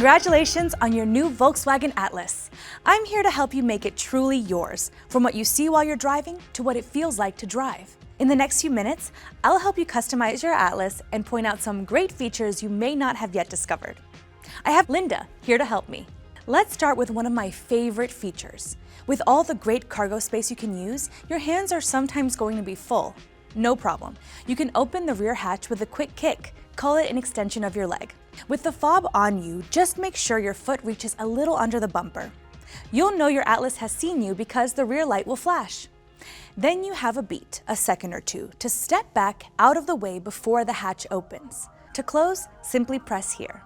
Congratulations on your new Volkswagen Atlas. I'm here to help you make it truly yours, from what you see while you're driving to what it feels like to drive. In the next few minutes, I'll help you customize your Atlas and point out some great features you may not have yet discovered. I have Linda here to help me. Let's start with one of my favorite features. With all the great cargo space you can use, your hands are sometimes going to be full. No problem. You can open the rear hatch with a quick kick. Call it an extension of your leg. With the fob on you, just make sure your foot reaches a little under the bumper. You'll know your Atlas has seen you because the rear light will flash. Then you have a beat, a second or two, to step back out of the way before the hatch opens. To close, simply press here.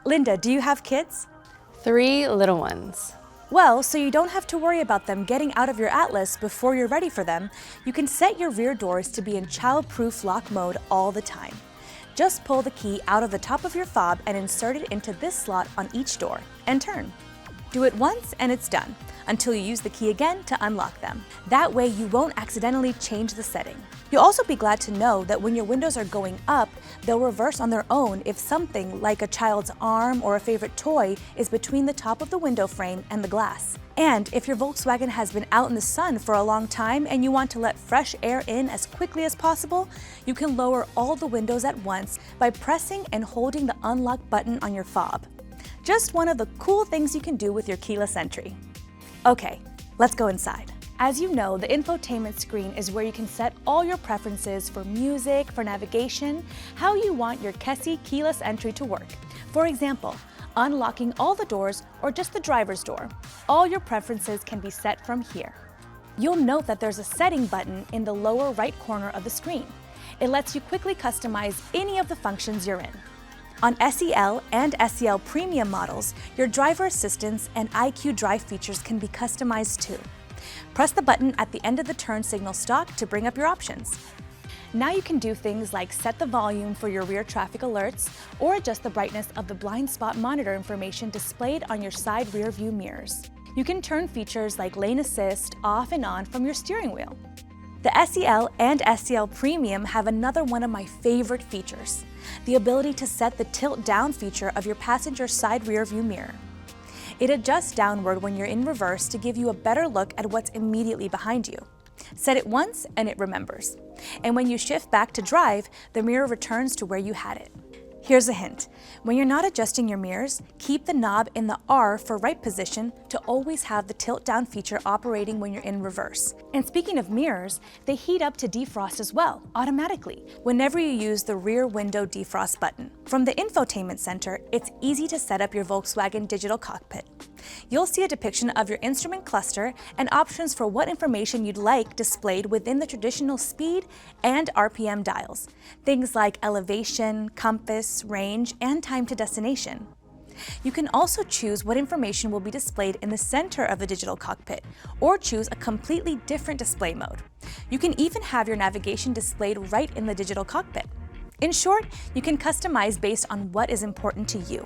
Linda, do you have kids? 3 little ones. Well, so you don't have to worry about them getting out of your Atlas before you're ready for them, you can set your rear doors to be in child-proof lock mode all the time. Just pull the key out of the top of your fob and insert it into this slot on each door, and turn. Do it once and it's done, until you use the key again to unlock them. That way you won't accidentally change the setting. You'll also be glad to know that when your windows are going up, they'll reverse on their own if something like a child's arm or a favorite toy is between the top of the window frame and the glass. And if your Volkswagen has been out in the sun for a long time and you want to let fresh air in as quickly as possible, you can lower all the windows at once by pressing and holding the unlock button on your fob. Just one of the cool things you can do with your keyless entry. Okay, let's go inside. As you know, the infotainment screen is where you can set all your preferences for music, for navigation, how you want your Kessie keyless entry to work. For example, unlocking all the doors or just the driver's door. All your preferences can be set from here. You'll note that there's a setting button in the lower right corner of the screen. It lets you quickly customize any of the functions you're in. On SEL and SEL Premium models, your driver assistance and IQ Drive features can be customized too. Press the button at the end of the turn signal stalk to bring up your options. Now you can do things like set the volume for your rear traffic alerts or adjust the brightness of the blind spot monitor information displayed on your side rear view mirrors. You can turn features like lane assist off and on from your steering wheel. The SEL and SEL Premium have another one of my favorite features, the ability to set the tilt down feature of your passenger side rear view mirror. It adjusts downward when you're in reverse to give you a better look at what's immediately behind you. Set it once and it remembers. And when you shift back to drive, the mirror returns to where you had it. Here's a hint. When you're not adjusting your mirrors, keep the knob in the R for right position to always have the tilt down feature operating when you're in reverse. And speaking of mirrors, they heat up to defrost as well, automatically, whenever you use the rear window defrost button. From the Infotainment Center, it's easy to set up your Volkswagen digital cockpit. You'll see a depiction of your instrument cluster and options for what information you'd like displayed within the traditional speed and RPM dials. Things like elevation, compass, range, and time to destination. You can also choose what information will be displayed in the center of the digital cockpit, or choose a completely different display mode. You can even have your navigation displayed right in the digital cockpit. In short, you can customize based on what is important to you.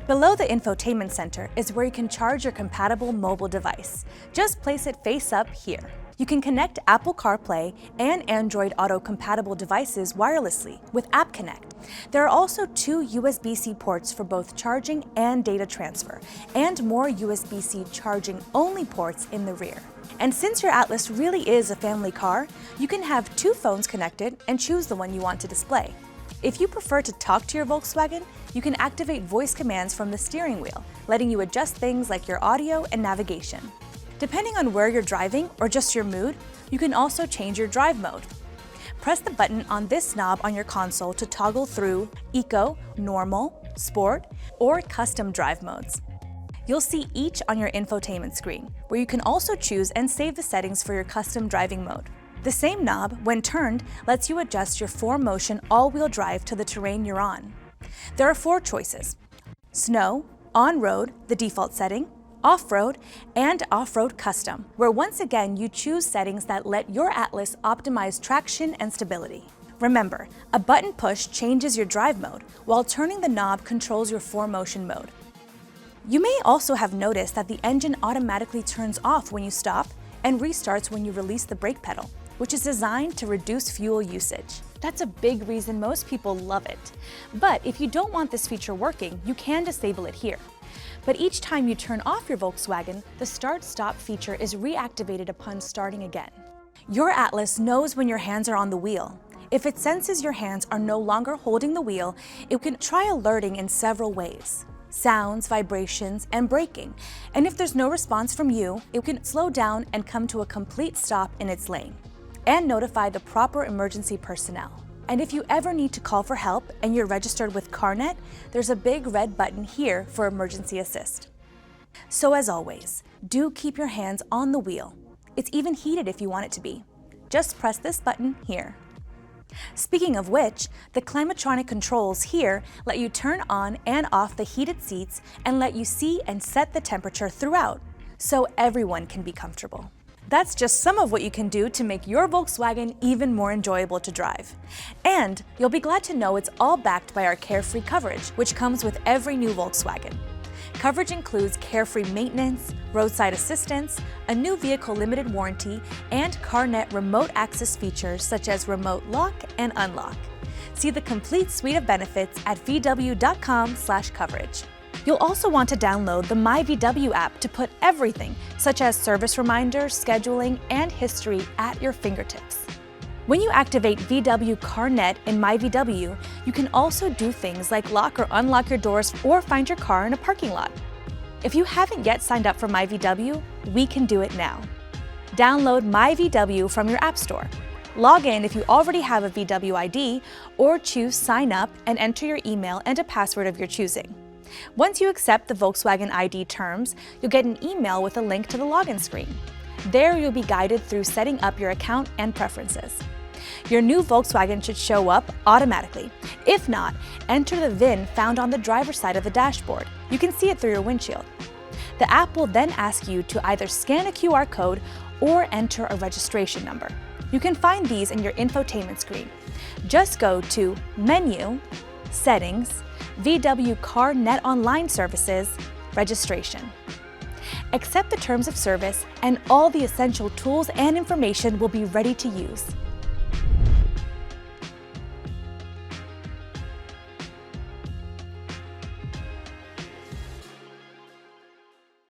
Below the Infotainment Center is where you can charge your compatible mobile device. Just place it face up here. You can connect Apple CarPlay and Android Auto compatible devices wirelessly with App Connect. There are also 2 USB-C ports for both charging and data transfer, and more USB-C charging only ports in the rear. And since your Atlas really is a family car, you can have 2 phones connected and choose the one you want to display. If you prefer to talk to your Volkswagen, you can activate voice commands from the steering wheel, letting you adjust things like your audio and navigation. Depending on where you're driving or just your mood, you can also change your drive mode. Press the button on this knob on your console to toggle through Eco, Normal, Sport, or Custom drive modes. You'll see each on your infotainment screen, where you can also choose and save the settings for your custom driving mode. The same knob, when turned, lets you adjust your 4Motion all-wheel drive to the terrain you're on. There are 4 choices: Snow, On-Road, the default setting, Off-Road, and Off-Road Custom, where once again you choose settings that let your Atlas optimize traction and stability. Remember, a button push changes your drive mode, while turning the knob controls your 4Motion mode. You may also have noticed that the engine automatically turns off when you stop and restarts when you release the brake pedal, which is designed to reduce fuel usage. That's a big reason most people love it. But if you don't want this feature working, you can disable it here. But each time you turn off your Volkswagen, the start-stop feature is reactivated upon starting again. Your Atlas knows when your hands are on the wheel. If it senses your hands are no longer holding the wheel, it can try alerting in several ways: sounds, vibrations, and braking. And if there's no response from you, it can slow down and come to a complete stop in its lane, and notify the proper emergency personnel. And if you ever need to call for help and you're registered with CarNet, there's a big red button here for emergency assist. So as always, do keep your hands on the wheel. It's even heated if you want it to be. Just press this button here. Speaking of which, the Climatronic controls here let you turn on and off the heated seats and let you see and set the temperature throughout, so everyone can be comfortable. That's just some of what you can do to make your Volkswagen even more enjoyable to drive. And you'll be glad to know it's all backed by our Carefree Coverage, which comes with every new Volkswagen. Coverage includes Carefree maintenance, roadside assistance, a new vehicle limited warranty, and CarNet remote access features such as remote lock and unlock. See the complete suite of benefits at vw.com/coverage. You'll also want to download the myVW app to put everything, such as service reminders, scheduling, and history at your fingertips. When you activate VW CarNet in myVW, you can also do things like lock or unlock your doors or find your car in a parking lot. If you haven't yet signed up for myVW, we can do it now. Download myVW from your App Store. Log in if you already have a VW ID, or choose Sign Up and enter your email and a password of your choosing. Once you accept the Volkswagen ID terms, you'll get an email with a link to the login screen. There you'll be guided through setting up your account and preferences. Your new Volkswagen should show up automatically. If not, enter the VIN found on the driver's side of the dashboard. You can see it through your windshield. The app will then ask you to either scan a QR code or enter a registration number. You can find these in your infotainment screen. Just go to Menu, Settings, VW CarNet Online Services, Registration. Accept the terms of service and all the essential tools and information will be ready to use.